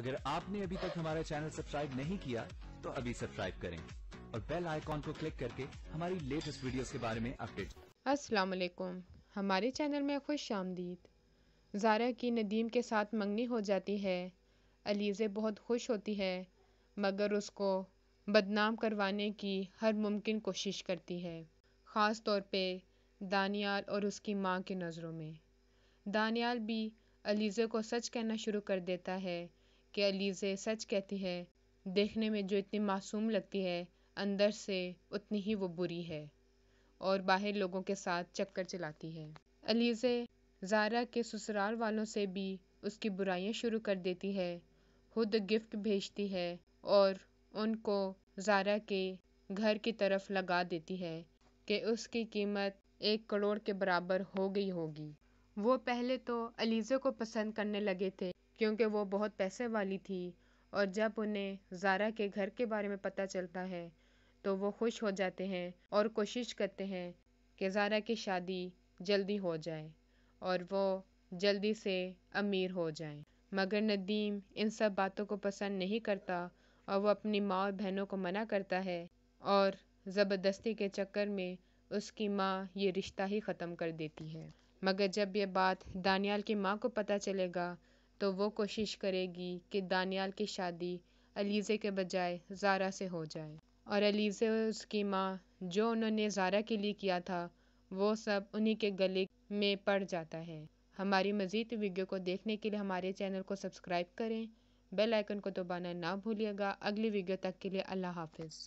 अगर आपने अभी तक हमारा चैनल सब्सक्राइब नहीं किया तो अभी सब्सक्राइब करें और बेल आइकॉन को क्लिक करके हमारी लेटेस्ट वीडियोस के बारे में अपडेट। अस्सलाम वालेकुम, हमारे चैनल में खुश आमदीद। ज़ारा की नदीम के साथ मंगनी हो जाती है। अलीज़े बहुत खुश होती है मगर उसको बदनाम करवाने की हर मुमकिन कोशिश करती है, ख़ास तौर पे दानियाल और उसकी माँ की नज़रों में। दानियाल भी अलीज़े को सच कहना शुरू कर देता है कि अलीज़े सच कहती है, देखने में जो इतनी मासूम लगती है अंदर से उतनी ही वो बुरी है और बाहर लोगों के साथ चक्कर चलाती है। अलीज़े ज़ारा के ससुराल वालों से भी उसकी बुराइयां शुरू कर देती है, खुद गिफ्ट भेजती है और उनको ज़ारा के घर की तरफ लगा देती है कि उसकी कीमत 1 करोड़ के बराबर हो गई होगी। वो पहले तो अलीज़े को पसंद करने लगे थे क्योंकि वो बहुत पैसे वाली थी और जब उन्हें ज़ारा के घर के बारे में पता चलता है तो वो खुश हो जाते हैं और कोशिश करते हैं कि ज़ारा की शादी जल्दी हो जाए और वो जल्दी से अमीर हो जाए। मगर नदीम इन सब बातों को पसंद नहीं करता और वो अपनी माँ और बहनों को मना करता है और ज़बरदस्ती के चक्कर में उसकी माँ ये रिश्ता ही ख़त्म कर देती है। मगर जब ये बात दानियाल की माँ को पता चलेगा तो वो कोशिश करेगी कि दानियाल की शादी अलीज़े के बजाय ज़ारा से हो जाए और अलीज़े और उसकी माँ जो उन्होंने ज़ारा के लिए किया था वो सब उन्हीं के गले में पड़ जाता है। हमारी मज़ीद वीडियो को देखने के लिए हमारे चैनल को सब्सक्राइब करें, बेल आइकन को दबाना ना भूलिएगा। अगली वीडियो तक के लिए अल्लाह हाफ़िज़।